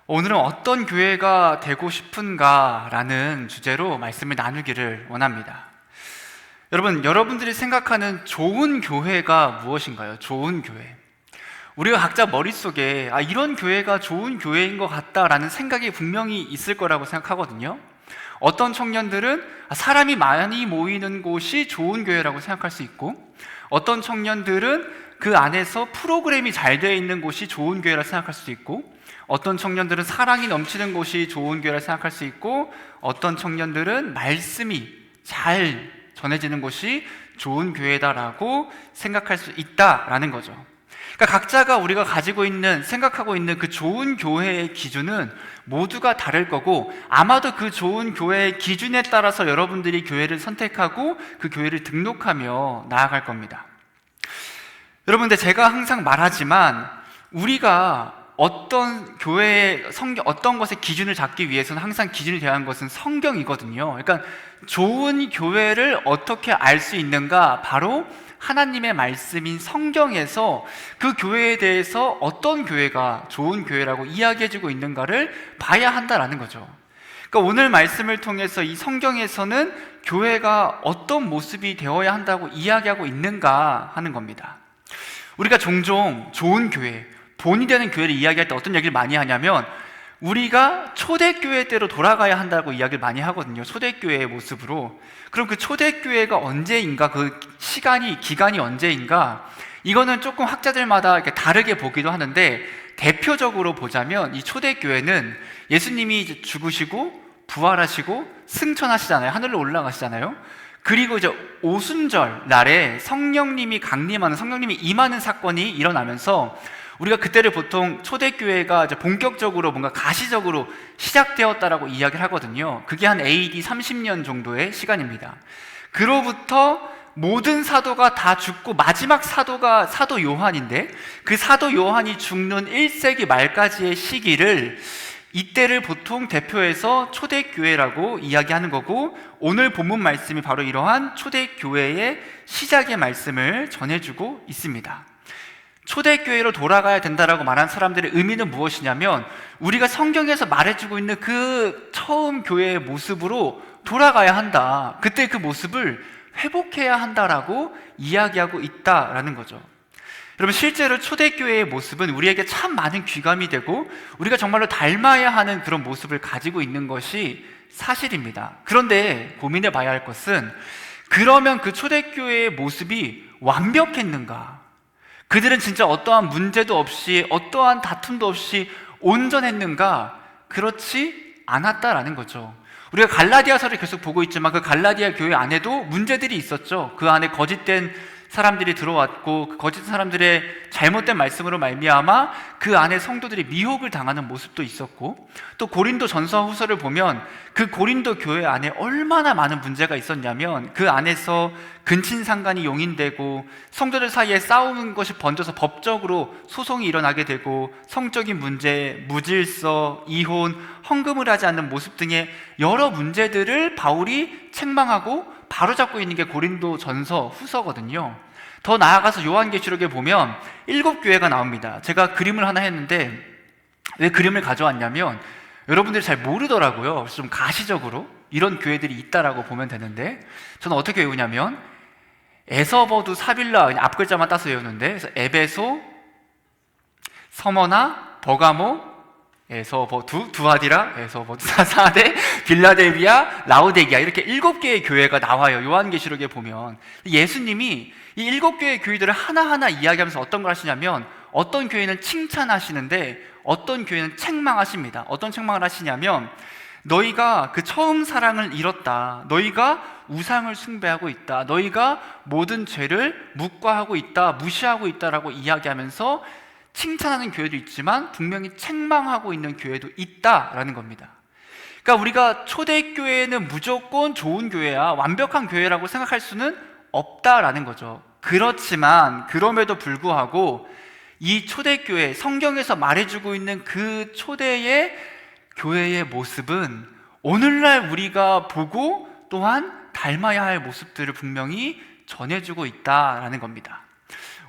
오늘은 어떤 교회가 되고 싶은가라는 주제로 말씀을 나누기를 원합니다. 여러분들이 생각하는 좋은 교회가 무엇인가요? 좋은 교회. 우리가 각자 머릿속에 이런 교회가 좋은 교회인 것 같다라는 생각이 분명히 있을 거라고 생각하거든요. 어떤 청년들은 사람이 많이 모이는 곳이 좋은 교회라고 생각할 수 있고, 어떤 청년들은 그 안에서 프로그램이 잘 되어 있는 곳이 좋은 교회라 생각할 수도 있고, 어떤 청년들은 사랑이 넘치는 곳이 좋은 교회라 생각할 수 있고, 어떤 청년들은 말씀이 잘 전해지는 곳이 좋은 교회다라고 생각할 수 있다라는 거죠. 그러니까 각자가 우리가 가지고 있는, 생각하고 있는 그 좋은 교회의 기준은 모두가 다를 거고, 아마도 그 좋은 교회의 기준에 따라서 여러분들이 교회를 선택하고 그 교회를 등록하며 나아갈 겁니다. 여러분들, 제가 항상 말하지만 우리가 어떤 교회의 어떤 것의 기준을 잡기 위해서는 항상 기준이 되어야 하는 것은 성경이거든요. 그러니까 좋은 교회를 어떻게 알 수 있는가? 바로 하나님의 말씀인 성경에서 그 교회에 대해서 어떤 교회가 좋은 교회라고 이야기해주고 있는가를 봐야 한다라는 거죠. 그러니까 오늘 말씀을 통해서 이 성경에서는 교회가 어떤 모습이 되어야 한다고 이야기하고 있는가 하는 겁니다. 우리가 종종 좋은 교회, 본이 되는 교회를 이야기할 때 어떤 얘기를 많이 하냐면, 우리가 초대교회 때로 돌아가야 한다고 이야기를 많이 하거든요. 초대교회의 모습으로. 그럼 그 초대교회가 언제인가, 그 기간이 언제인가, 이거는 조금 학자들마다 이렇게 다르게 보기도 하는데, 대표적으로 보자면 이 초대교회는 예수님이 이제 죽으시고 부활하시고 승천하시잖아요. 하늘로 올라가시잖아요. 그리고 이제 오순절 날에 성령님이 강림하는, 성령님이 임하는 사건이 일어나면서 우리가 그때를 보통 초대교회가 이제 본격적으로 뭔가 가시적으로 시작되었다라고 이야기를 하거든요. 그게 한 AD 30년 정도의 시간입니다. 그로부터 모든 사도가 다 죽고 마지막 사도가 사도 요한인데, 그 사도 요한이 죽는 1세기 말까지의 시기를, 이때를 보통 대표해서 초대교회라고 이야기하는 거고, 오늘 본문 말씀이 바로 이러한 초대교회의 시작의 말씀을 전해주고 있습니다. 초대교회로 돌아가야 된다라고 말한 사람들의 의미는 무엇이냐면, 우리가 성경에서 말해주고 있는 그 처음 교회의 모습으로 돌아가야 한다, 그때 그 모습을 회복해야 한다라고 이야기하고 있다라는 거죠. 여러분, 실제로 초대교회의 모습은 우리에게 참 많은 귀감이 되고 우리가 정말로 닮아야 하는 그런 모습을 가지고 있는 것이 사실입니다. 그런데 고민해 봐야 할 것은, 그러면 그 초대교회의 모습이 완벽했는가? 그들은 진짜 어떠한 문제도 없이, 어떠한 다툼도 없이 온전했는가? 그렇지 않았다라는 거죠. 우리가 갈라디아서를 계속 보고 있지만 그 갈라디아 교회 안에도 문제들이 있었죠. 그 안에 거짓된 사람들이 들어왔고, 그 거짓된 사람들의 잘못된 말씀으로 말미암아 그 안에 성도들이 미혹을 당하는 모습도 있었고, 또 고린도 전서 후서를 보면 그 고린도 교회 안에 얼마나 많은 문제가 있었냐면, 그 안에서 근친상간이 용인되고 성도들 사이에 싸우는 것이 번져서 법적으로 소송이 일어나게 되고, 성적인 문제, 무질서, 이혼, 헌금을 하지 않는 모습 등의 여러 문제들을 바울이 책망하고 바로잡고 있는 게 고린도 전서 후서거든요. 더 나아가서 요한계시록에 보면 7교회가 나옵니다. 제가 그림을 하나 했는데, 왜 그림을 가져왔냐면 여러분들이 잘 모르더라고요. 그래서 좀 가시적으로 이런 교회들이 있다라고 보면 되는데, 저는 어떻게 외우냐면 에서버두 사빌라, 그냥 앞 글자만 따서 외우는데, 그래서 에베소, 서머나, 버가모, 에서버두, 두아디라, 에서버두, 사사데, 빌라델비아, 라오데기아, 이렇게 7개의 교회가 나와요. 요한계시록에 보면. 예수님이 이 7개의 교회들을 하나하나 이야기하면서 어떤 걸 하시냐면, 어떤 교회는 칭찬하시는데 어떤 교회는 책망하십니다. 어떤 책망을 하시냐면, 너희가 그 처음 사랑을 잃었다, 너희가 우상을 숭배하고 있다, 너희가 모든 죄를 묵과하고 있다, 무시하고 있다라고 이야기하면서 칭찬하는 교회도 있지만 분명히 책망하고 있는 교회도 있다라는 겁니다. 그러니까 우리가 초대교회는 무조건 좋은 교회야, 완벽한 교회라고 생각할 수는 없다라는 거죠. 그렇지만 그럼에도 불구하고 이 초대교회, 성경에서 말해주고 있는 그 초대의 교회의 모습은 오늘날 우리가 보고 또한 닮아야 할 모습들을 분명히 전해주고 있다라는 겁니다.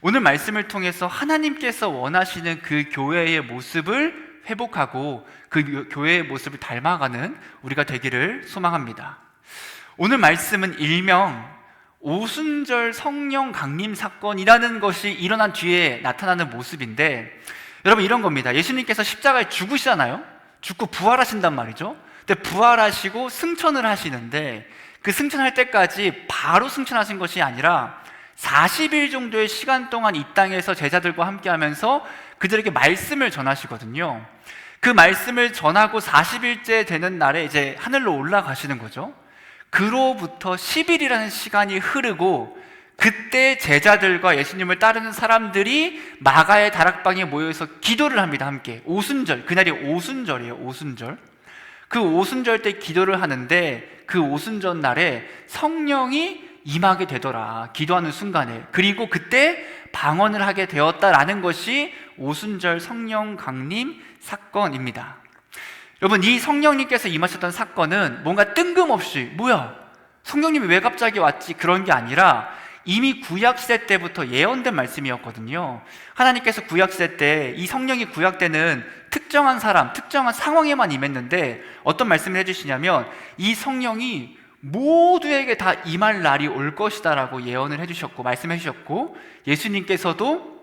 오늘 말씀을 통해서 하나님께서 원하시는 그 교회의 모습을 회복하고 그 교회의 모습을 닮아가는 우리가 되기를 소망합니다. 오늘 말씀은 일명 오순절 성령 강림 사건이라는 것이 일어난 뒤에 나타나는 모습인데, 여러분 이런 겁니다. 예수님께서 십자가에 죽으시잖아요. 죽고 부활하신단 말이죠. 근데 부활하시고 승천을 하시는데, 그 승천할 때까지 바로 승천하신 것이 아니라 40일 정도의 시간 동안 이 땅에서 제자들과 함께 하면서 그들에게 말씀을 전하시거든요. 그 말씀을 전하고 40일째 되는 날에 이제 하늘로 올라가시는 거죠. 그로부터 10일이라는 시간이 흐르고, 그때 제자들과 예수님을 따르는 사람들이 마가의 다락방에 모여서 기도를 합니다. 함께 오순절, 그날이 오순절이에요. 오순절. 그 오순절 때 기도를 하는데, 그 오순절 날에 성령이 임하게 되더라, 기도하는 순간에. 그리고 그때 방언을 하게 되었다라는 것이 오순절 성령 강림 사건입니다. 여러분, 이 성령님께서 임하셨던 사건은 뭔가 뜬금없이 뭐야? 성령님이 왜 갑자기 왔지? 그런 게 아니라 이미 구약시대 때부터 예언된 말씀이었거든요. 하나님께서 구약시대 때 이 성령이 구약 때는 특정한 사람, 특정한 상황에만 임했는데 어떤 말씀을 해주시냐면 이 성령이 모두에게 다 임할 날이 올 것이다 라고 예언을 해주셨고 말씀해 주셨고, 예수님께서도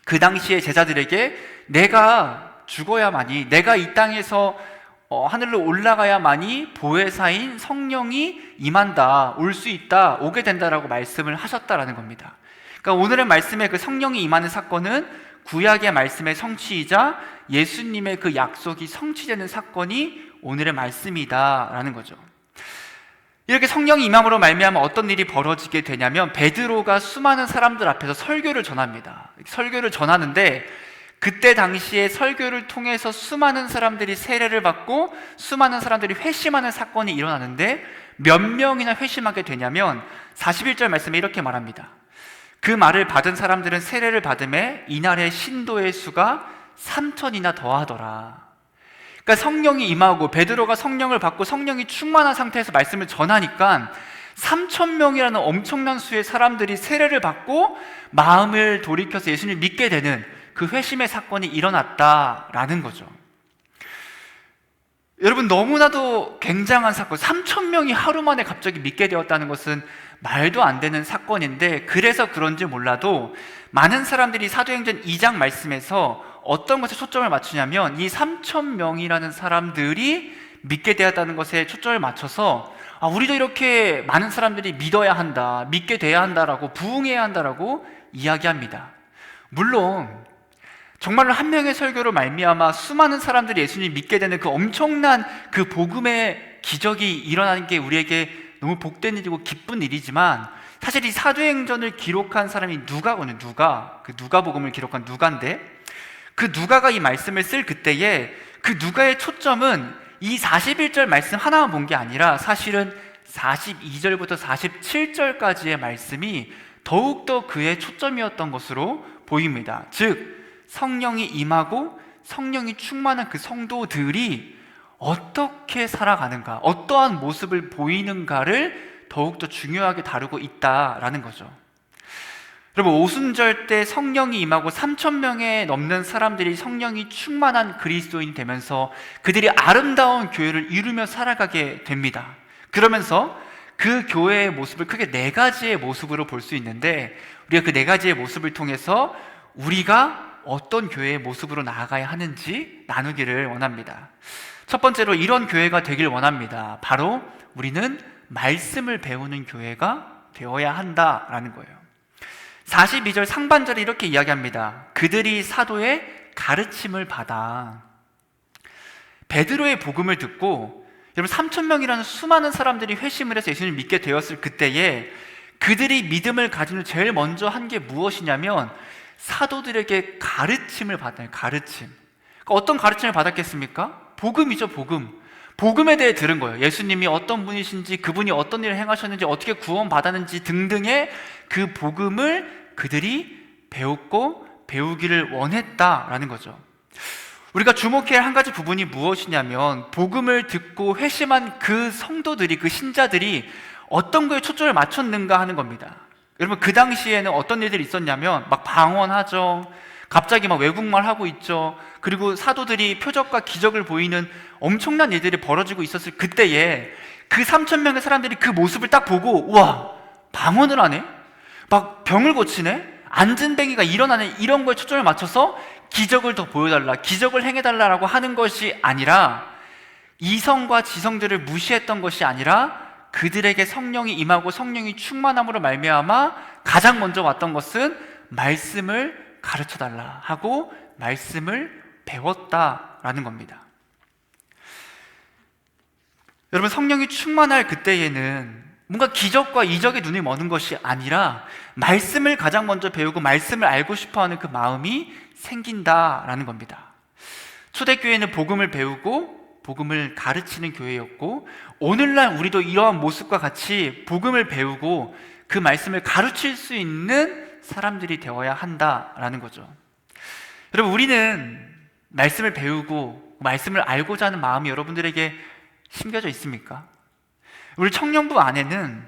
그 당시에 제자들에게 내가 죽어야만이, 내가 이 땅에서 하늘로 올라가야만이 보혜사인 성령이 임한다, 올 수 있다, 오게 된다라고 말씀을 하셨다라는 겁니다. 그러니까 오늘의 말씀에 그 성령이 임하는 사건은 구약의 말씀의 성취이자 예수님의 그 약속이 성취되는 사건이 오늘의 말씀이다라는 거죠. 이렇게 성령이 임함으로 말미암아 어떤 일이 벌어지게 되냐면, 베드로가 수많은 사람들 앞에서 설교를 전합니다. 설교를 전하는데, 그때 당시에 설교를 통해서 수많은 사람들이 세례를 받고 수많은 사람들이 회심하는 사건이 일어나는데, 몇 명이나 회심하게 되냐면 41절 말씀에 이렇게 말합니다. 그 말을 받은 사람들은 세례를 받음에 이날의 신도의 수가 3,000이나 더하더라. 그러니까 성령이 임하고 베드로가 성령을 받고 성령이 충만한 상태에서 말씀을 전하니까 3,000명이라는 엄청난 수의 사람들이 세례를 받고 마음을 돌이켜서 예수님을 믿게 되는 그 회심의 사건이 일어났다라는 거죠. 여러분, 너무나도 굉장한 사건, 3,000명이 하루 만에 갑자기 믿게 되었다는 것은 말도 안 되는 사건인데, 그래서 그런지 몰라도 많은 사람들이 사도행전 2장 말씀에서 어떤 것에 초점을 맞추냐면 이 3,000명이라는 사람들이 믿게 되었다는 것에 초점을 맞춰서 우리도 이렇게 많은 사람들이 믿어야 한다, 믿게 돼야 한다라고, 부흥해야 한다라고 이야기합니다. 물론 정말로 한 명의 설교로 말미암아 수많은 사람들이 예수님 믿게 되는 그 엄청난 그 복음의 기적이 일어나는 게 우리에게 너무 복된 일이고 기쁜 일이지만, 사실 이 사도행전을 기록한 사람이 누가거든요. 그 누가복음을 기록한 누가인데, 그 누가가 이 말씀을 쓸 그때에 그 누가의 초점은 이 41절 말씀 하나만 본 게 아니라 사실은 42절부터 47절까지의 말씀이 더욱더 그의 초점이었던 것으로 보입니다. 즉 성령이 임하고 성령이 충만한 그 성도들이 어떻게 살아가는가, 어떠한 모습을 보이는가를 더욱더 중요하게 다루고 있다라는 거죠. 여러분, 오순절 때 성령이 임하고 3,000명에 넘는 사람들이 성령이 충만한 그리스도인이 되면서 그들이 아름다운 교회를 이루며 살아가게 됩니다. 그러면서 그 교회의 모습을 크게 네 가지의 모습으로 볼 수 있는데, 우리가 그 네 가지의 모습을 통해서 우리가 어떤 교회의 모습으로 나아가야 하는지 나누기를 원합니다. 첫 번째로 이런 교회가 되길 원합니다. 바로 우리는 말씀을 배우는 교회가 되어야 한다라는 거예요. 42절 상반절에 이렇게 이야기합니다. 그들이 사도의 가르침을 받아. 베드로의 복음을 듣고, 여러분 3,000명이라는 수많은 사람들이 회심을 해서 예수님을 믿게 되었을 그때에 그들이 믿음을 가지는 제일 먼저 한 게 무엇이냐면 사도들에게 가르침을 받아요. 가르침. 그러니까 어떤 가르침을 받았겠습니까? 복음이죠. 복음에 대해 들은 거예요. 예수님이 어떤 분이신지, 그분이 어떤 일을 행하셨는지, 어떻게 구원받았는지 등등의 그 복음을 그들이 배웠고 배우기를 원했다라는 거죠. 우리가 주목해야 할 한 가지 부분이 무엇이냐면, 복음을 듣고 회심한 그 성도들이, 그 신자들이 어떤 거에 초점을 맞췄는가 하는 겁니다. 여러분, 그 당시에는 어떤 일들이 있었냐면 막 방언하죠. 갑자기 막 외국말 하고 있죠. 그리고 사도들이 표적과 기적을 보이는 엄청난 일들이 벌어지고 있었을 그때에 그 3천 명의 사람들이 그 모습을 딱 보고 우와, 방언을 하네? 막 병을 고치네? 안진뱅이가 일어나네? 이런 거에 초점을 맞춰서 기적을 더 보여달라, 기적을 행해달라고 하는 것이 아니라, 이성과 지성들을 무시했던 것이 아니라 그들에게 성령이 임하고 성령이 충만함으로 말미암아 가장 먼저 왔던 것은 말씀을 가르쳐달라 하고 말씀을 배웠다라는 겁니다. 여러분, 성령이 충만할 그때에는 뭔가 기적과 이적의 눈이 머는 것이 아니라 말씀을 가장 먼저 배우고 말씀을 알고 싶어하는 그 마음이 생긴다라는 겁니다. 초대교회는 복음을 배우고 복음을 가르치는 교회였고, 오늘날 우리도 이러한 모습과 같이 복음을 배우고 그 말씀을 가르칠 수 있는 사람들이 되어야 한다라는 거죠. 여러분, 우리는 말씀을 배우고 말씀을 알고자 하는 마음이 여러분들에게 심겨져 있습니까? 우리 청년부 안에는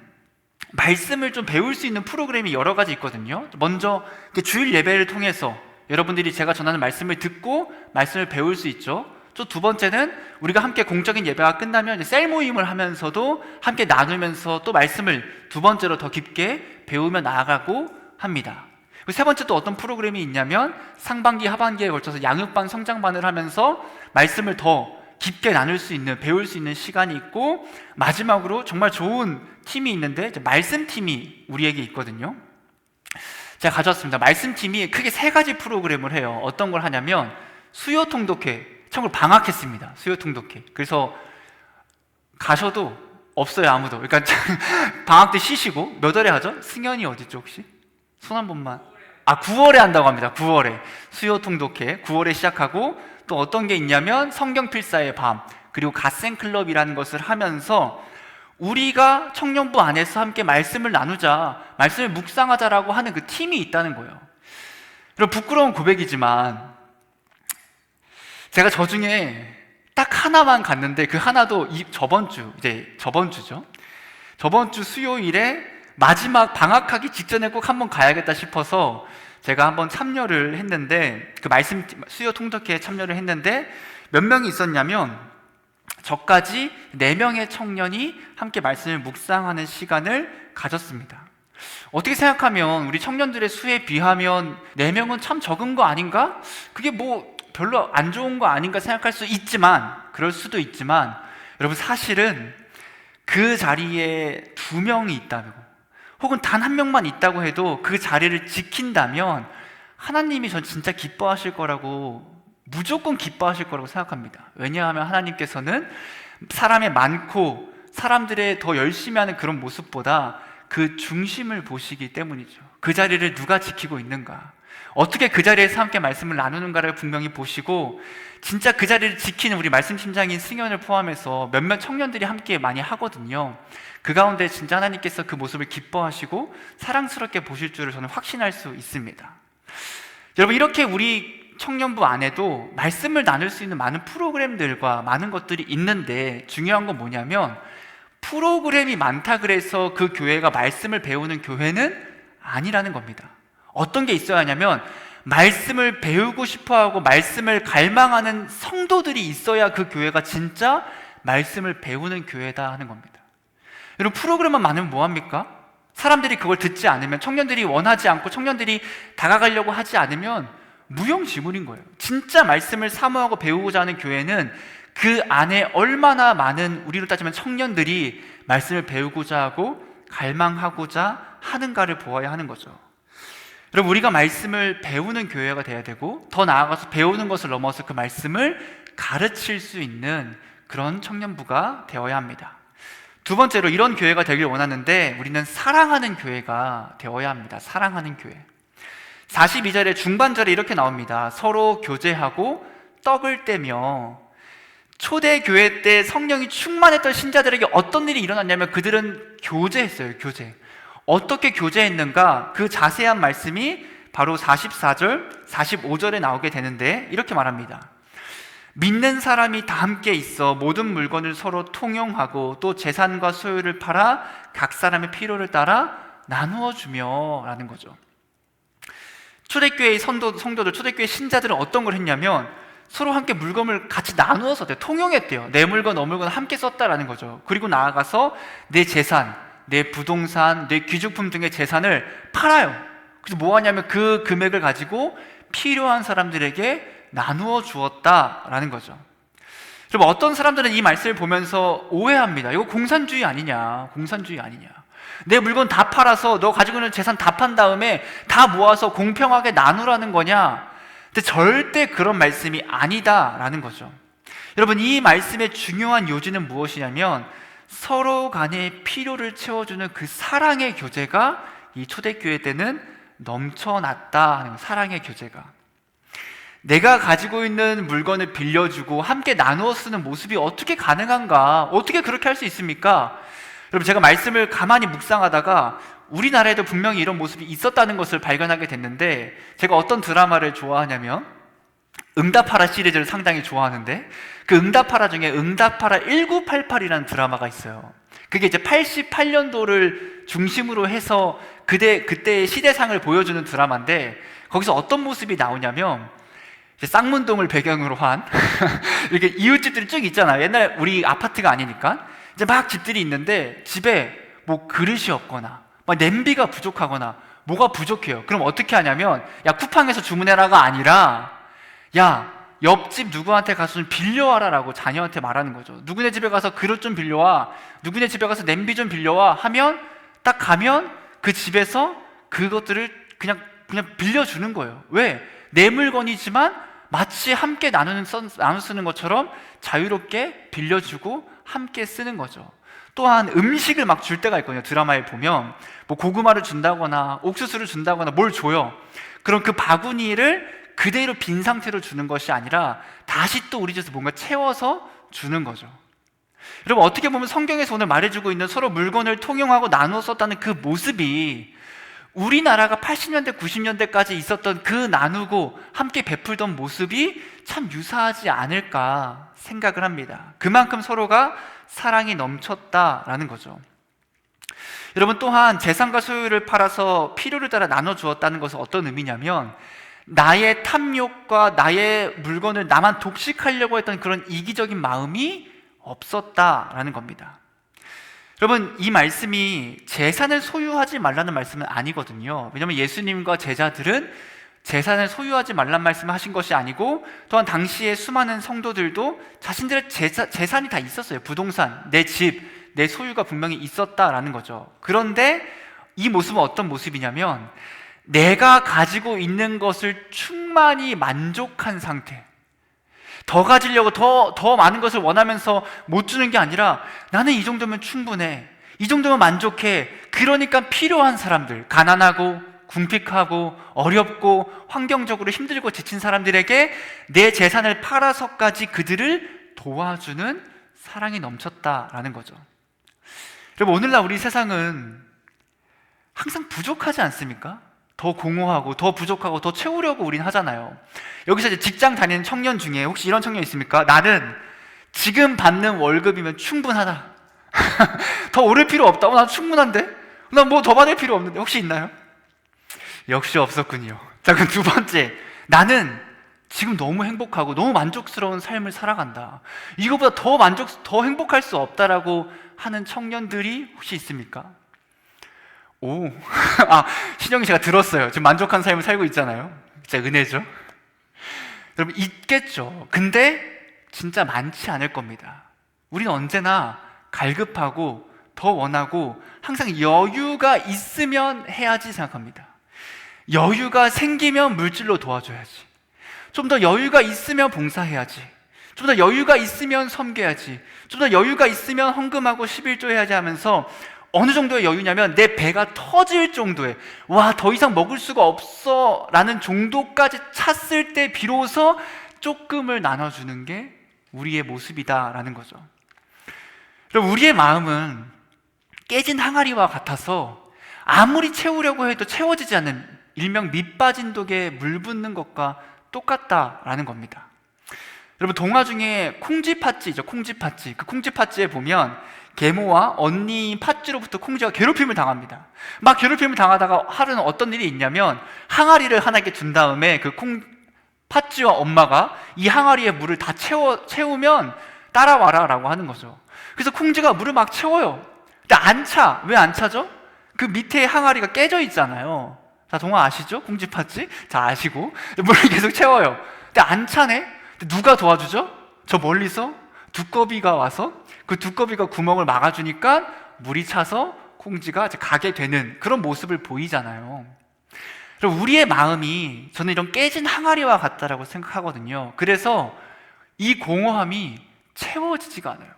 말씀을 좀 배울 수 있는 프로그램이 여러 가지 있거든요. 먼저 주일 예배를 통해서 여러분들이 제가 전하는 말씀을 듣고 말씀을 배울 수 있죠. 또 두 번째는 우리가 함께 공적인 예배가 끝나면 이제 셀 모임을 하면서도 함께 나누면서 또 말씀을 두 번째로 더 깊게 배우며 나아가고 합니다. 그리고 세 번째 또 어떤 프로그램이 있냐면 상반기, 하반기에 걸쳐서 양육반, 성장반을 하면서 말씀을 더 깊게 나눌 수 있는, 배울 수 있는 시간이 있고, 마지막으로 정말 좋은 팀이 있는데 이제 말씀팀이 우리에게 있거든요. 제가 가져왔습니다. 말씀팀이 크게 세 가지 프로그램을 해요. 어떤 걸 하냐면 수요 통독회, 참고로 방학했습니다. 수요 통독회. 그래서 가셔도 없어요, 아무도. 그러니까 방학 때 쉬시고. 몇 월에 하죠? 승현이 어디죠 혹시? 손 한 번만. 9월에 한다고 합니다. 9월에 수요 통독회 9월에 시작하고, 또 어떤 게 있냐면 성경 필사의 밤, 그리고 갓생 클럽이라는 것을 하면서 우리가 청년부 안에서 함께 말씀을 나누자, 말씀을 묵상하자라고 하는 그 팀이 있다는 거예요. 그럼 부끄러운 고백이지만 제가 저 중에 딱 하나만 갔는데, 그 하나도 저번 주죠. 저번 주 수요일에 마지막 방학하기 직전에 꼭 한번 가야겠다 싶어서 제가 한번 참여를 했는데, 그 말씀 수요 통독회에 참여를 했는데 몇 명이 있었냐면 저까지 4명의 청년이 함께 말씀을 묵상하는 시간을 가졌습니다. 어떻게 생각하면 우리 청년들의 수에 비하면 4명은 참 적은 거 아닌가? 그게 뭐 별로 안 좋은 거 아닌가 생각할 수 있지만, 그럴 수도 있지만, 여러분 사실은 그 자리에 2명이 있다고, 혹은 단 1명만 있다고 해도 그 자리를 지킨다면 하나님이 전 진짜 기뻐하실 거라고, 무조건 기뻐하실 거라고 생각합니다. 왜냐하면 하나님께서는 사람의 많고 사람들의 더 열심히 하는 그런 모습보다 그 중심을 보시기 때문이죠. 그 자리를 누가 지키고 있는가, 어떻게 그 자리에서 함께 말씀을 나누는가를 분명히 보시고, 진짜 그 자리를 지키는 우리 말씀팀장인 승현을 포함해서 몇몇 청년들이 함께 많이 하거든요. 그 가운데 진짜 하나님께서 그 모습을 기뻐하시고 사랑스럽게 보실 줄을 저는 확신할 수 있습니다. 여러분, 이렇게 우리 청년부 안에도 말씀을 나눌 수 있는 많은 프로그램들과 많은 것들이 있는데, 중요한 건 뭐냐면 프로그램이 많다 그래서 그 교회가 말씀을 배우는 교회는 아니라는 겁니다. 어떤 게 있어야 하냐면 말씀을 배우고 싶어하고 말씀을 갈망하는 성도들이 있어야 그 교회가 진짜 말씀을 배우는 교회다 하는 겁니다. 여러분, 프로그램만 많으면 뭐합니까? 사람들이 그걸 듣지 않으면, 청년들이 원하지 않고 청년들이 다가가려고 하지 않으면 무용지물인 거예요. 진짜 말씀을 사모하고 배우고자 하는 교회는 그 안에 얼마나 많은, 우리로 따지면 청년들이 말씀을 배우고자 하고 갈망하고자 하는가를 보아야 하는 거죠. 여러분, 우리가 말씀을 배우는 교회가 돼야 되고, 더 나아가서 배우는 것을 넘어서 그 말씀을 가르칠 수 있는 그런 청년부가 되어야 합니다. 두 번째로, 이런 교회가 되길 원하는데 우리는 사랑하는 교회가 되어야 합니다. 사랑하는 교회. 42절의 중반절에 이렇게 나옵니다. 서로 교제하고 떡을 떼며. 초대교회 때 성령이 충만했던 신자들에게 어떤 일이 일어났냐면 그들은 교제했어요. 교제. 어떻게 교제했는가? 그 자세한 말씀이 바로 44절, 45절에 나오게 되는데 이렇게 말합니다. 믿는 사람이 다 함께 있어 모든 물건을 서로 통용하고 또 재산과 소유를 팔아 각 사람의 필요를 따라 나누어 주며 라는 거죠. 초대교회의 성도들, 초대교회 신자들은 어떤 걸 했냐면 서로 함께 물건을 같이 나누어 썼대요. 통용했대요. 내 물건, 너 물건 함께 썼다라는 거죠. 그리고 나아가서 내 재산, 내 부동산, 내 귀중품 등의 재산을 팔아요. 그래서 뭐 하냐면 그 금액을 가지고 필요한 사람들에게 나누어 주었다라는 거죠. 그럼 어떤 사람들은 이 말씀을 보면서 오해합니다. 이거 공산주의 아니냐, 공산주의 아니냐. 내 물건 다 팔아서 너 가지고 있는 재산 다 판 다음에 다 모아서 공평하게 나누라는 거냐? 근데 절대 그런 말씀이 아니다라는 거죠. 여러분, 이 말씀의 중요한 요지는 무엇이냐면 서로 간의 필요를 채워주는 그 사랑의 교제가 이 초대교회 때는 넘쳐났다. 사랑의 교제가. 내가 가지고 있는 물건을 빌려주고 함께 나누어 쓰는 모습이 어떻게 가능한가? 어떻게 그렇게 할 수 있습니까? 여러분, 제가 말씀을 가만히 묵상하다가 우리나라에도 분명히 이런 모습이 있었다는 것을 발견하게 됐는데, 제가 어떤 드라마를 좋아하냐면 응답하라 시리즈를 상당히 좋아하는데, 그 응답하라 중에 응답하라 1988이라는 드라마가 있어요. 그게 이제 88년도를 중심으로 해서 그때의 시대상을 보여주는 드라마인데, 거기서 어떤 모습이 나오냐면 이제 쌍문동을 배경으로 한 이렇게 이웃집들이 쭉 있잖아요. 옛날 우리 아파트가 아니니까 이제 막 집들이 있는데 집에 뭐 그릇이 없거나 막 냄비가 부족하거나 뭐가 부족해요. 그럼 어떻게 하냐면 야, 쿠팡에서 주문해라가 아니라 야, 옆집 누구한테 가서 좀 빌려와라 라고 자녀한테 말하는 거죠. 누구네 집에 가서 그릇 좀 빌려와, 누구네 집에 가서 냄비 좀 빌려와 하면 딱 가면 그 집에서 그것들을 그냥 빌려주는 거예요. 왜? 내 물건이지만 마치 함께 나눠 쓰는 것처럼 자유롭게 빌려주고 함께 쓰는 거죠. 또한 음식을 막 줄 때가 있거든요. 드라마에 보면 뭐 고구마를 준다거나 옥수수를 준다거나 뭘 줘요. 그럼 그 바구니를 그대로 빈 상태로 주는 것이 아니라 다시 또 우리 집에서 뭔가 채워서 주는 거죠. 여러분, 어떻게 보면 성경에서 오늘 말해주고 있는 서로 물건을 통용하고 나누어 썼다는 그 모습이 우리나라가 80년대, 90년대까지 있었던 그 나누고 함께 베풀던 모습이 참 유사하지 않을까 생각을 합니다. 그만큼 서로가 사랑이 넘쳤다라는 거죠. 여러분, 또한 재산과 소유를 팔아서 필요를 따라 나눠주었다는 것은 어떤 의미냐면 나의 탐욕과 나의 물건을 나만 독식하려고 했던 그런 이기적인 마음이 없었다라는 겁니다. 여러분, 이 말씀이 재산을 소유하지 말라는 말씀은 아니거든요. 왜냐하면 예수님과 제자들은 재산을 소유하지 말란 말씀을 하신 것이 아니고, 또한 당시에 수많은 성도들도 자신들의 재산이 다 있었어요. 부동산, 내 집, 내 소유가 분명히 있었다라는 거죠. 그런데 이 모습은 어떤 모습이냐면 내가 가지고 있는 것을 충만히 만족한 상태, 더 가지려고 더 많은 것을 원하면서 못 주는 게 아니라 나는 이 정도면 충분해, 이 정도면 만족해. 그러니까 필요한 사람들, 가난하고 궁핍하고 어렵고 환경적으로 힘들고 지친 사람들에게 내 재산을 팔아서까지 그들을 도와주는 사랑이 넘쳤다라는 거죠. 여러분, 오늘날 우리 세상은 항상 부족하지 않습니까? 더 공허하고 더 부족하고 더 채우려고 우린 하잖아요. 여기서 이제 직장 다니는 청년 중에 혹시 이런 청년 있습니까? 나는 지금 받는 월급이면 충분하다. 더 오를 필요 없다. 난 충분한데? 난 뭐 더 받을 필요 없는데? 혹시 있나요? 역시 없었군요. 자, 그럼 두 번째, 나는 지금 너무 행복하고 너무 만족스러운 삶을 살아간다. 이거보다 더 행복할 수 없다라고 하는 청년들이 혹시 있습니까? 오, 신영이 제가 들었어요. 지금 만족한 삶을 살고 있잖아요. 진짜 은혜죠. 여러분, 있겠죠. 근데 진짜 많지 않을 겁니다. 우리는 언제나 갈급하고 더 원하고 항상 여유가 있으면 해야지 생각합니다. 여유가 생기면 물질로 도와줘야지, 좀 더 여유가 있으면 봉사해야지, 좀 더 여유가 있으면 섬겨야지, 좀 더 여유가 있으면 헌금하고 11조 해야지 하면서 어느 정도의 여유냐면 내 배가 터질 정도의, 와, 더 이상 먹을 수가 없어 라는 정도까지 찼을 때 비로소 조금을 나눠주는 게 우리의 모습이다라는 거죠. 그럼 우리의 마음은 깨진 항아리와 같아서 아무리 채우려고 해도 채워지지 않는, 일명 밑 빠진 독에 물 붓는 것과 똑같다라는 겁니다. 여러분, 동화 중에 콩쥐팥쥐죠. 콩쥐팥쥐. 그 콩쥐팥쥐에 보면 계모와 언니 팥쥐로부터 콩쥐가 괴롭힘을 당합니다. 막 괴롭힘을 당하다가 하루는 어떤 일이 있냐면 항아리를 하나께 준 다음에 그 팥쥐와 엄마가 이 항아리에 물을 다 채우면 따라와라 라고 하는 거죠. 그래서 콩쥐가 물을 막 채워요. 근데 안 차. 왜 안 차죠? 그 밑에 항아리가 깨져 있잖아요. 자, 동화 아시죠? 콩쥐팥쥐? 자, 아시고 물을 계속 채워요. 근데 안 차네? 근데 누가 도와주죠? 저 멀리서 두꺼비가 와서 그 두꺼비가 구멍을 막아주니까 물이 차서 콩쥐가 이제 가게 되는 그런 모습을 보이잖아요. 그럼 우리의 마음이 저는 이런 깨진 항아리와 같다라고 생각하거든요. 그래서 이 공허함이 채워지지가 않아요.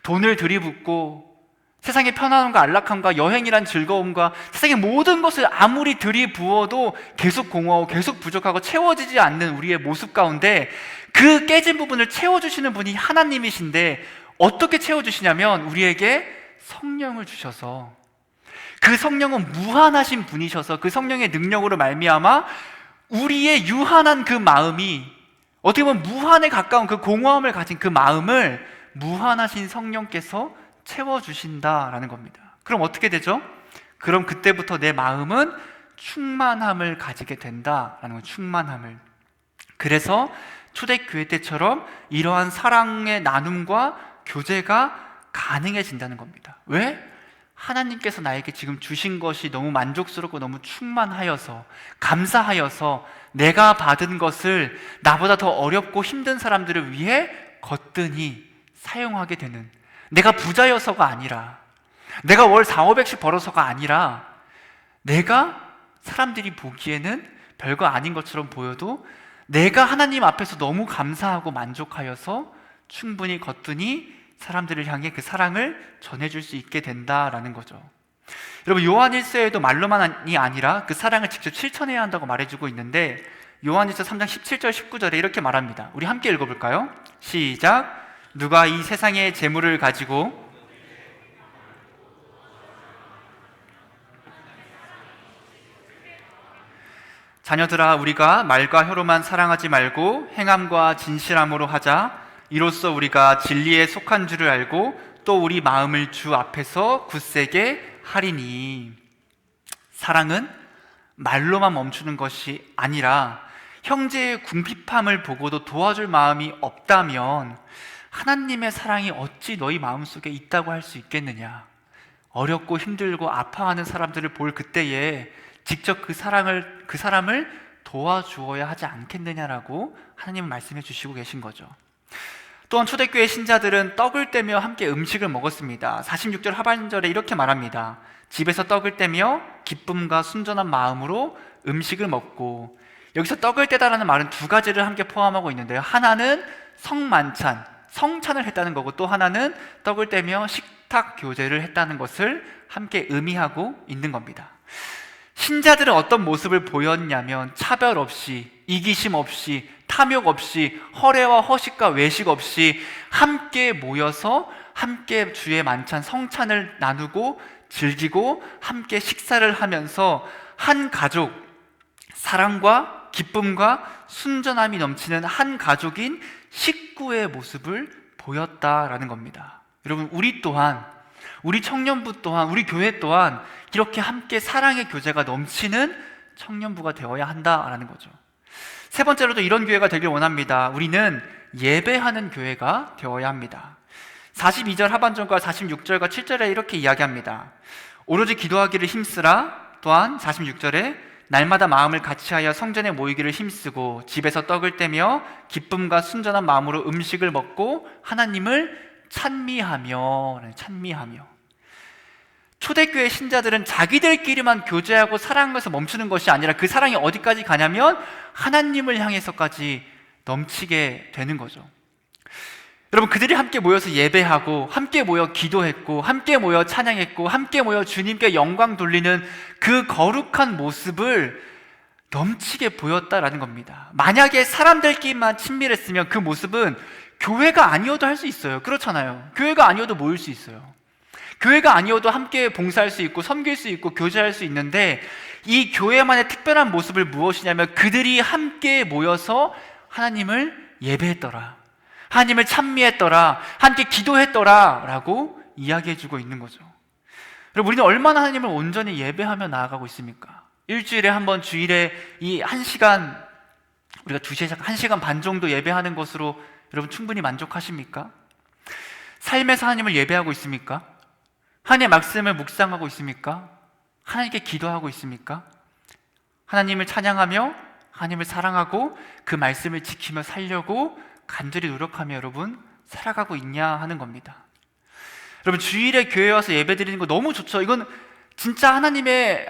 돈을 들이붓고 세상의 편안함과 안락함과 여행이란 즐거움과 세상의 모든 것을 아무리 들이부어도 계속 공허하고 계속 부족하고 채워지지 않는 우리의 모습 가운데 그 깨진 부분을 채워주시는 분이 하나님이신데 어떻게 채워주시냐면 우리에게 성령을 주셔서, 그 성령은 무한하신 분이셔서 그 성령의 능력으로 말미암아 우리의 유한한 그 마음이, 어떻게 보면 무한에 가까운 그 공허함을 가진 그 마음을 무한하신 성령께서 채워주신다라는 겁니다. 그럼 어떻게 되죠? 그럼 그때부터 내 마음은 충만함을 가지게 된다라는 거예요. 충만함을. 그래서 초대교회 때처럼 이러한 사랑의 나눔과 교제가 가능해진다는 겁니다. 왜? 하나님께서 나에게 지금 주신 것이 너무 만족스럽고 너무 충만하여서, 감사하여서 내가 받은 것을 나보다 더 어렵고 힘든 사람들을 위해 거뜬히 사용하게 되는, 내가 부자여서가 아니라, 내가 월 4,500씩 벌어서가 아니라, 내가 사람들이 보기에는 별거 아닌 것처럼 보여도 내가 하나님 앞에서 너무 감사하고 만족하여서 충분히 거뜬히 사람들을 향해 그 사랑을 전해줄 수 있게 된다라는 거죠. 여러분, 요한 1서에도 말로만이 아니라 그 사랑을 직접 실천해야 한다고 말해주고 있는데, 요한 1서 3장 17절 19절에 이렇게 말합니다. 우리 함께 읽어볼까요? 시작. 누가 이 세상의 재물을 가지고 자녀들아, 우리가 말과 혀로만 사랑하지 말고 행함과 진실함으로 하자. 이로써 우리가 진리에 속한 줄을 알고 또 우리 마음을 주 앞에서 굳세게 하리니. 사랑은 말로만 멈추는 것이 아니라 형제의 궁핍함을 보고도 도와줄 마음이 없다면 하나님의 사랑이 어찌 너희 마음속에 있다고 할 수 있겠느냐. 어렵고 힘들고 아파하는 사람들을 볼 그때에 직접 그 사람을 도와주어야 하지 않겠느냐라고 하나님은 말씀해 주시고 계신 거죠. 또한 초대교회 신자들은 떡을 떼며 함께 음식을 먹었습니다. 46절 하반절에 이렇게 말합니다. 집에서 떡을 떼며 기쁨과 순전한 마음으로 음식을 먹고. 여기서 떡을 떼다라는 말은 두 가지를 함께 포함하고 있는데요. 하나는 성만찬, 성찬을 했다는 거고, 또 하나는 떡을 떼며 식탁 교제를 했다는 것을 함께 의미하고 있는 겁니다. 신자들은 어떤 모습을 보였냐면 차별 없이, 이기심 없이, 탐욕 없이, 허례와 허식과 외식 없이 함께 모여서 함께 주의 만찬 성찬을 나누고 즐기고 함께 식사를 하면서 한 가족, 사랑과 기쁨과 순전함이 넘치는 한 가족인 식구의 모습을 보였다라는 겁니다. 여러분, 우리 또한, 우리 청년부 또한, 우리 교회 또한 이렇게 함께 사랑의 교제가 넘치는 청년부가 되어야 한다라는 거죠. 세 번째로도 이런 교회가 되길 원합니다. 우리는 예배하는 교회가 되어야 합니다. 42절 하반절과 46절과 7절에 이렇게 이야기합니다. 오로지 기도하기를 힘쓰라. 또한 46절에 날마다 마음을 같이하여 성전에 모이기를 힘쓰고 집에서 떡을 떼며 기쁨과 순전한 마음으로 음식을 먹고 하나님을 찬미하며. 초대교회 신자들은 자기들끼리만 교제하고 사랑해서 멈추는 것이 아니라 그 사랑이 어디까지 가냐면 하나님을 향해서까지 넘치게 되는 거죠. 여러분, 그들이 함께 모여서 예배하고 함께 모여 기도했고 함께 모여 찬양했고 함께 모여 주님께 영광 돌리는 그 거룩한 모습을 넘치게 보였다라는 겁니다. 만약에 사람들끼리만 친밀했으면 그 모습은 교회가 아니어도 할 수 있어요. 그렇잖아요. 교회가 아니어도 모일 수 있어요. 교회가 아니어도 함께 봉사할 수 있고 섬길 수 있고 교제할 수 있는데, 이 교회만의 특별한 모습을 무엇이냐면 그들이 함께 모여서 하나님을 예배했더라. 하나님을 찬미했더라, 함께 기도했더라 라고 이야기해주고 있는 거죠. 여러분, 우리는 얼마나 하나님을 온전히 예배하며 나아가고 있습니까? 일주일에 한 번, 주일에 이 1시간, 우리가 2시에 1시간 반 정도 예배하는 것으로 여러분 충분히 만족하십니까? 삶에서 하나님을 예배하고 있습니까? 하나님의 말씀을 묵상하고 있습니까? 하나님께 기도하고 있습니까? 하나님을 찬양하며 하나님을 사랑하고 그 말씀을 지키며 살려고 간절히 노력하며 여러분 살아가고 있냐 하는 겁니다. 여러분, 주일에 교회에 와서 예배 드리는 거 너무 좋죠. 이건 진짜 하나님을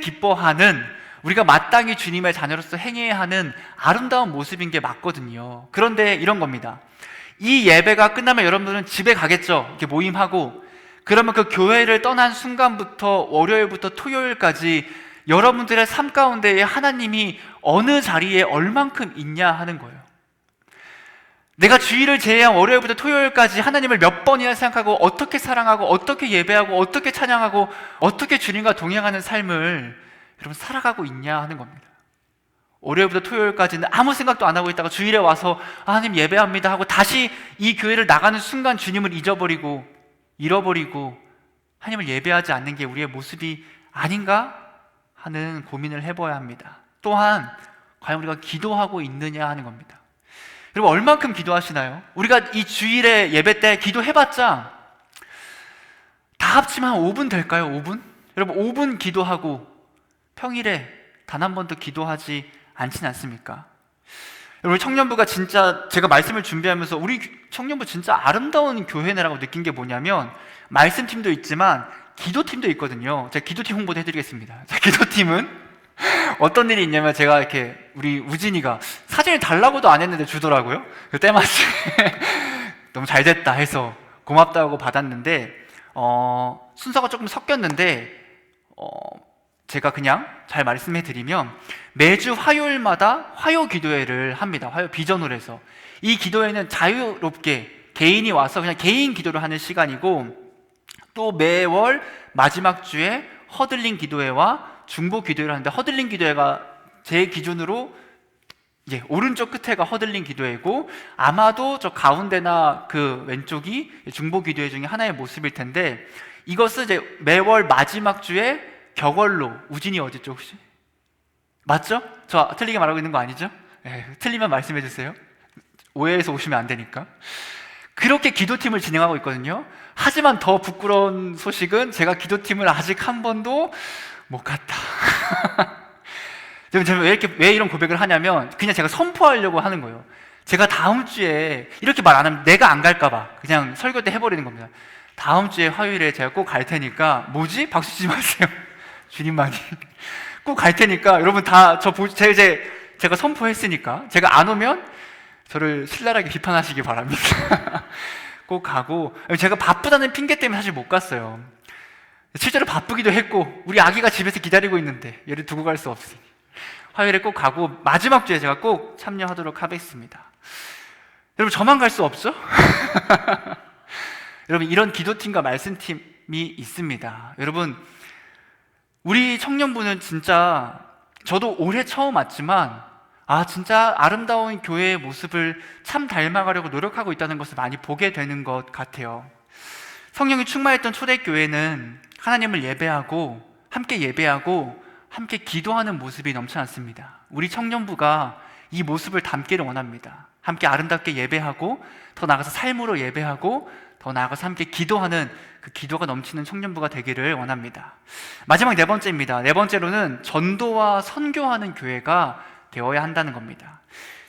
기뻐하는, 우리가 마땅히 주님의 자녀로서 행해야 하는 아름다운 모습인 게 맞거든요. 그런데 이런 겁니다. 이 예배가 끝나면 여러분들은 집에 가겠죠. 이렇게 모임하고. 그러면 그 교회를 떠난 순간부터 월요일부터 토요일까지 여러분들의 삶 가운데에 하나님이 어느 자리에 얼만큼 있냐 하는 거예요. 내가 주일을 제외한 월요일부터 토요일까지 하나님을 몇 번이나 생각하고 어떻게 사랑하고 어떻게 예배하고 어떻게 찬양하고 어떻게 주님과 동행하는 삶을 여러분 살아가고 있냐 하는 겁니다. 월요일부터 토요일까지는 아무 생각도 안 하고 있다가 주일에 와서 하나님 예배합니다 하고 다시 이 교회를 나가는 순간 주님을 잃어버리고 하나님을 예배하지 않는 게 우리의 모습이 아닌가 하는 고민을 해봐야 합니다. 또한 과연 우리가 기도하고 있느냐 하는 겁니다. 여러분, 얼만큼 기도하시나요? 우리가 이 주일에 예배 때 기도해봤자 다 합치면 한 5분 될까요? 5분? 여러분, 5분 기도하고 평일에 단 한 번도 기도하지 않진 않습니까? 우리 청년부가 진짜, 제가 말씀을 준비하면서 우리 청년부 진짜 아름다운 교회네라고 느낀 게 뭐냐면, 말씀팀도 있지만 기도팀도 있거든요. 제가 기도팀 홍보도 해드리겠습니다. 자, 기도팀은 어떤 일이 있냐면, 제가 이렇게 우리 우진이가 사진을 달라고도 안 했는데 주더라고요. 그 때마침 너무 잘 됐다 해서 고맙다고 받았는데, 순서가 조금 섞였는데 제가 그냥 잘 말씀해 드리면, 매주 화요일마다 화요 기도회를 합니다. 화요 비전으로 해서. 이 기도회는 자유롭게 개인이 와서 그냥 개인 기도를 하는 시간이고, 또 매월 마지막 주에 허들링 기도회와 중보 기도회를 하는데, 허들링 기도회가 제 기준으로 이제 오른쪽 끝에가 허들링 기도회고, 아마도 저 가운데나 그 왼쪽이 중보 기도회 중에 하나의 모습일 텐데, 이것은 이제 매월 마지막 주에 격월로, 우진이 어디죠 혹시? 맞죠? 저 틀리게 말하고 있는 거 아니죠? 틀리면 말씀해 주세요. 오해해서 오시면 안 되니까. 그렇게 기도팀을 진행하고 있거든요. 하지만 더 부끄러운 소식은 제가 기도팀을 아직 한 번도 못 갔다. 제가 왜 이런 고백을 하냐면, 그냥 제가 선포하려고 하는 거예요. 제가 다음 주에, 이렇게 말 안 하면 내가 안 갈까봐 그냥 설교 때 해버리는 겁니다. 다음 주에 화요일에 제가 꼭 갈 테니까, 뭐지? 박수 치지 마세요. 주님만이. 꼭 갈 테니까 여러분 다 제가 선포했으니까, 제가 안 오면 저를 신랄하게 비판하시기 바랍니다. 꼭 가고, 제가 바쁘다는 핑계 때문에 사실 못 갔어요. 실제로 바쁘기도 했고, 우리 아기가 집에서 기다리고 있는데 얘를 두고 갈 수 없으니 화요일에 꼭 가고, 마지막 주에 제가 꼭 참여하도록 하겠습니다. 여러분, 저만 갈 수 없죠? 여러분, 이런 기도팀과 말씀팀이 있습니다. 여러분, 우리 청년부는 진짜, 저도 올해 처음 왔지만 진짜 아름다운 교회의 모습을 참 닮아가려고 노력하고 있다는 것을 많이 보게 되는 것 같아요. 성령이 충만했던 초대교회는 하나님을 예배하고 함께 기도하는 모습이 넘쳐났습니다. 우리 청년부가 이 모습을 담기를 원합니다. 함께 아름답게 예배하고, 더 나아가서 삶으로 예배하고, 더 나아가서 함께 기도하는 그 기도가 넘치는 청년부가 되기를 원합니다. 마지막 네 번째입니다. 네 번째로는 전도와 선교하는 교회가 되어야 한다는 겁니다.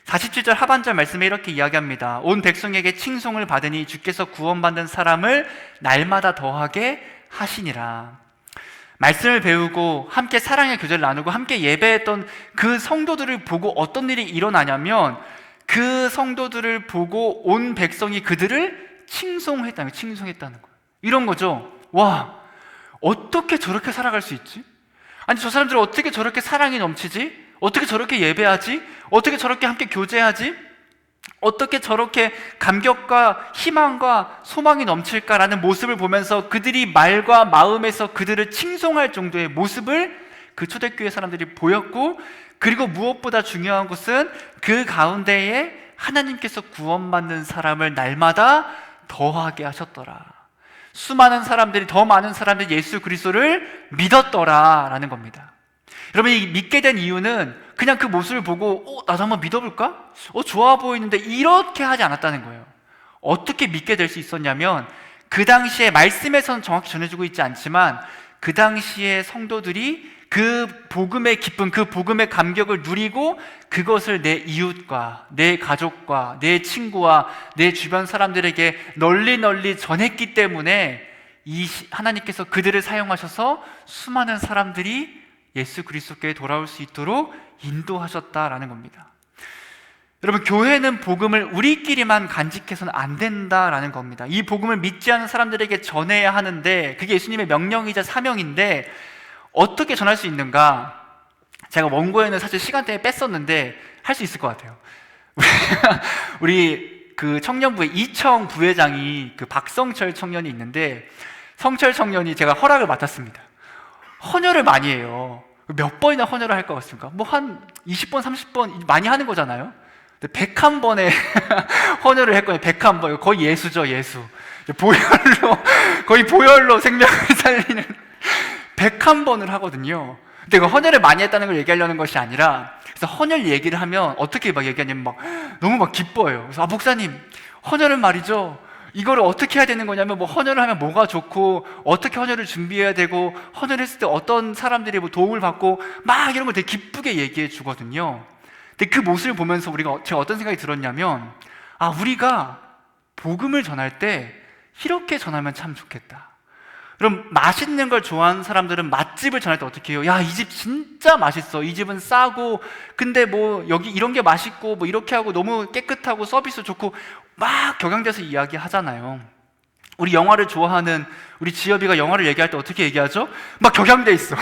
47절 하반절 말씀에 이렇게 이야기합니다. 온 백성에게 칭송을 받으니 주께서 구원받는 사람을 날마다 더하게 하시니라. 말씀을 배우고 함께 사랑의 교제를 나누고 함께 예배했던 그 성도들을 보고 어떤 일이 일어나냐면, 그 성도들을 보고 온 백성이 그들을 칭송했다는 거예요. 이런 거죠. 와, 어떻게 저렇게 살아갈 수 있지? 아니, 저 사람들은 어떻게 저렇게 사랑이 넘치지? 어떻게 저렇게 예배하지? 어떻게 저렇게 함께 교제하지? 어떻게 저렇게 감격과 희망과 소망이 넘칠까라는 모습을 보면서 그들이 말과 마음에서 그들을 칭송할 정도의 모습을 그 초대교회 사람들이 보였고, 그리고 무엇보다 중요한 것은 그 가운데에 하나님께서 구원받는 사람을 날마다 더하게 하셨더라. 수많은 사람들이, 더 많은 사람들이 예수 그리스도를 믿었더라 라는 겁니다. 여러분, 이 믿게 된 이유는 그냥 그 모습을 보고 나도 한번 믿어볼까? 좋아 보이는데, 이렇게 하지 않았다는 거예요. 어떻게 믿게 될 수 있었냐면, 그 당시에 말씀에서는 정확히 전해주고 있지 않지만 그 당시에 성도들이 그 복음의 기쁨, 그 복음의 감격을 누리고 그것을 내 이웃과 내 가족과 내 친구와 내 주변 사람들에게 널리 전했기 때문에 하나님께서 그들을 사용하셔서 수많은 사람들이 예수 그리스도께 돌아올 수 있도록 인도하셨다라는 겁니다. 여러분, 교회는 복음을 우리끼리만 간직해서는 안 된다라는 겁니다. 이 복음을 믿지 않는 사람들에게 전해야 하는데, 그게 예수님의 명령이자 사명인데 어떻게 전할 수 있는가? 제가 원고에는 사실 시간 때문에 뺐었는데 할 수 있을 것 같아요. 우리 그 청년부의 이청 부회장이 그 박성철 청년이 있는데, 성철 청년이 제가 허락을 맡았습니다. 헌혈을 많이 해요. 몇 번이나 헌혈을 할 것 같습니까? 뭐 한 20번, 30번 많이 하는 거잖아요. 101번에 헌혈을 했거든요. 101번. 거의 예수죠, 예수. 거의 보혈로 생명을 살리는 101번을 하거든요. 근데 그 헌혈을 많이 했다는 걸 얘기하려는 것이 아니라, 그래서 헌혈 얘기를 하면 어떻게 막 얘기하냐면 너무 막 기뻐해요. 그래서 목사님, 헌혈은 말이죠, 이거를 어떻게 해야 되는 거냐면, 뭐 헌혈을 하면 뭐가 좋고, 어떻게 헌혈을 준비해야 되고, 헌혈했을 때 어떤 사람들이 뭐 도움을 받고, 막 이런 걸 되게 기쁘게 얘기해 주거든요. 근데 그 모습을 보면서 제가 어떤 생각이 들었냐면, 우리가 복음을 전할 때 이렇게 전하면 참 좋겠다. 그럼 맛있는 걸 좋아하는 사람들은 맛집을 전할 때 어떻게 해요? 야, 이 집 진짜 맛있어. 이 집은 싸고, 근데 뭐 여기 이런 게 맛있고, 뭐 이렇게 하고 너무 깨끗하고 서비스 좋고, 막 격양돼서 이야기하잖아요. 우리 영화를 좋아하는 우리 지엽이가 영화를 얘기할 때 어떻게 얘기하죠? 막 격양돼 있어.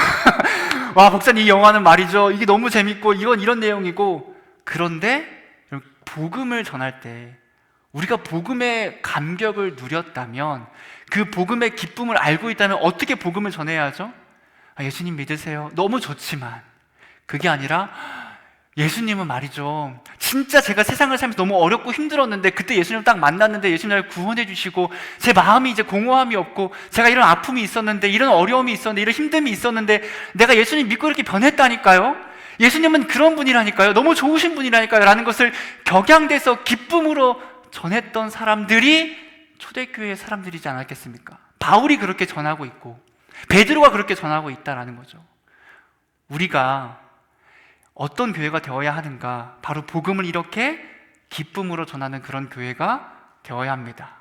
와, 목사님, 이 영화는 말이죠, 이게 너무 재밌고 이건 이런 내용이고. 그런데 복음을 전할 때 우리가 복음의 감격을 누렸다면, 그 복음의 기쁨을 알고 있다면 어떻게 복음을 전해야 하죠? 예수님 믿으세요. 너무 좋지만 그게 아니라, 예수님은 말이죠, 진짜 제가 세상을 살면서 너무 어렵고 힘들었는데 그때 예수님을 딱 만났는데 예수님 나를 구원해 주시고, 제 마음이 이제 공허함이 없고, 제가 이런 아픔이 있었는데, 이런 어려움이 있었는데, 이런 힘듦이 있었는데 내가 예수님 믿고 이렇게 변했다니까요. 예수님은 그런 분이라니까요. 너무 좋으신 분이라니까요. 라는 것을 격양돼서 기쁨으로 전했던 사람들이 초대교회의 사람들이지 않았겠습니까? 바울이 그렇게 전하고 있고 베드로가 그렇게 전하고 있다라는 거죠. 우리가 어떤 교회가 되어야 하는가? 바로 복음을 이렇게 기쁨으로 전하는 그런 교회가 되어야 합니다.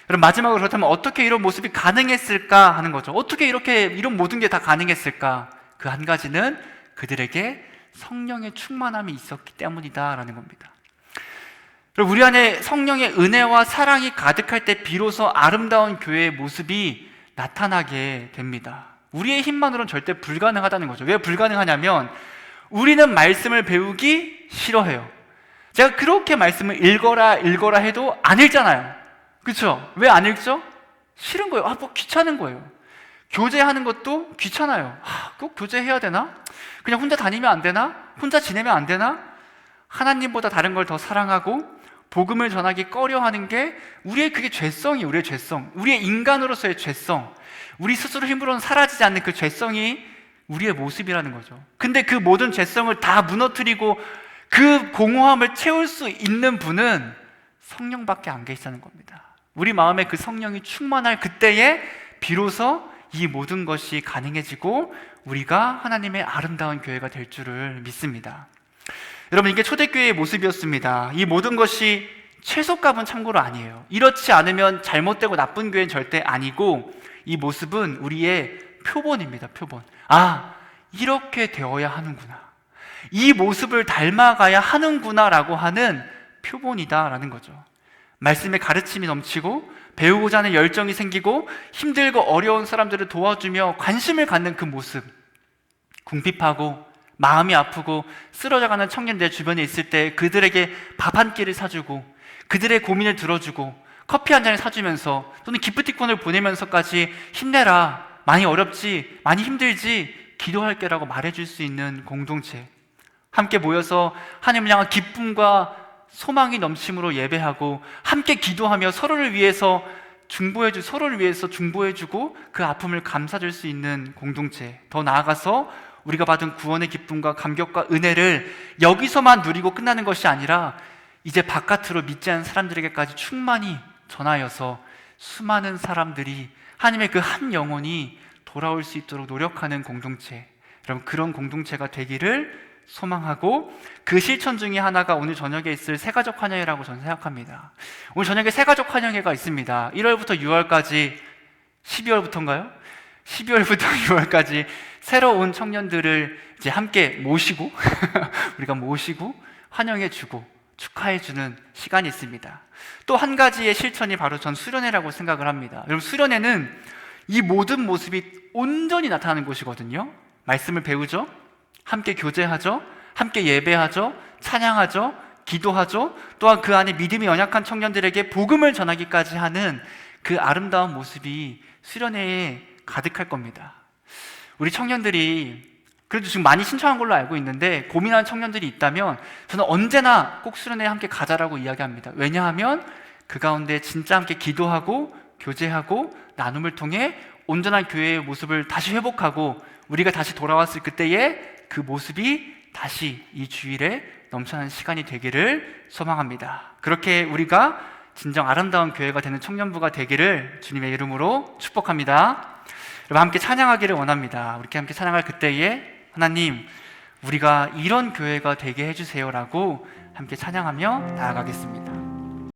그럼 마지막으로, 그렇다면 어떻게 이런 모습이 가능했을까 하는 거죠. 어떻게 이런 모든 게 다 가능했을까? 그 한 가지는 그들에게 성령의 충만함이 있었기 때문이다라는 겁니다. 그리고 우리 안에 성령의 은혜와 사랑이 가득할 때 비로소 아름다운 교회의 모습이 나타나게 됩니다. 우리의 힘만으로는 절대 불가능하다는 거죠. 왜 불가능하냐면, 우리는 말씀을 배우기 싫어해요. 제가 그렇게 말씀을 읽어라 해도 안 읽잖아요. 그렇죠? 왜 안 읽죠? 싫은 거예요. 뭐 귀찮은 거예요. 교제하는 것도 귀찮아요. 꼭 교제해야 되나? 그냥 혼자 다니면 안 되나? 혼자 지내면 안 되나? 하나님보다 다른 걸 더 사랑하고 복음을 전하기 꺼려하는 게 그게 죄성이에요. 우리의 죄성, 우리의 인간으로서의 죄성, 우리 스스로 힘으로는 사라지지 않는 그 죄성이 우리의 모습이라는 거죠. 근데 그 모든 죄성을 다 무너뜨리고 그 공허함을 채울 수 있는 분은 성령밖에 안 계시다는 겁니다. 우리 마음에 그 성령이 충만할 그때에 비로소 이 모든 것이 가능해지고 우리가 하나님의 아름다운 교회가 될 줄을 믿습니다. 여러분, 이게 초대교회의 모습이었습니다. 이 모든 것이 최소값은 참고로 아니에요. 이렇지 않으면 잘못되고 나쁜 교회는 절대 아니고, 이 모습은 우리의 표본입니다. 표본. 이렇게 되어야 하는구나, 이 모습을 닮아가야 하는구나 라고 하는 표본이다라는 거죠. 말씀의 가르침이 넘치고 배우고자 하는 열정이 생기고 힘들고 어려운 사람들을 도와주며 관심을 갖는 그 모습, 궁핍하고 마음이 아프고 쓰러져가는 청년 내 주변에 있을 때 그들에게 밥 한 끼를 사주고 그들의 고민을 들어주고 커피 한 잔을 사주면서 또는 기프티콘을 보내면서까지 힘내라, 많이 어렵지, 많이 힘들지, 기도할게라고 말해줄 수 있는 공동체, 함께 모여서 하나님을 향한 기쁨과 소망이 넘침으로 예배하고 함께 기도하며 서로를 위해서 중보해주고 그 아픔을 감싸줄 수 있는 공동체, 더 나아가서 우리가 받은 구원의 기쁨과 감격과 은혜를 여기서만 누리고 끝나는 것이 아니라 이제 바깥으로 믿지 않는 사람들에게까지 충만히 전하여서 수많은 사람들이 하나님의 그 한 영혼이 돌아올 수 있도록 노력하는 공동체, 여러분 그런 공동체가 되기를 소망하고, 그 실천 중에 하나가 오늘 저녁에 있을 새가족 환영회라고 저는 생각합니다. 오늘 저녁에 새가족 환영회가 있습니다. 1월부터 6월까지, 12월부터인가요? 12월부터 6월까지 새로 온 청년들을 이제 함께 모시고 우리가 모시고 환영해주고 축하해주는 시간이 있습니다. 또 한 가지의 실천이 바로 전 수련회라고 생각을 합니다. 여러분, 수련회는 이 모든 모습이 온전히 나타나는 곳이거든요. 말씀을 배우죠, 함께 교제하죠, 함께 예배하죠, 찬양하죠, 기도하죠, 또한 그 안에 믿음이 연약한 청년들에게 복음을 전하기까지 하는 그 아름다운 모습이 수련회에 가득할 겁니다. 우리 청년들이 그래도 지금 많이 신청한 걸로 알고 있는데, 고민하는 청년들이 있다면 저는 언제나 꼭 수련회에 함께 가자라고 이야기합니다. 왜냐하면 그 가운데 진짜 함께 기도하고 교제하고 나눔을 통해 온전한 교회의 모습을 다시 회복하고, 우리가 다시 돌아왔을 그때의 그 모습이 다시 이 주일에 넘쳐나는 시간이 되기를 소망합니다. 그렇게 우리가 진정 아름다운 교회가 되는 청년부가 되기를 주님의 이름으로 축복합니다. 여러분, 함께 찬양하기를 원합니다. 우리 함께 찬양할 그때에 하나님, 우리가 이런 교회가 되게 해주세요라고 함께 찬양하며 나아가겠습니다.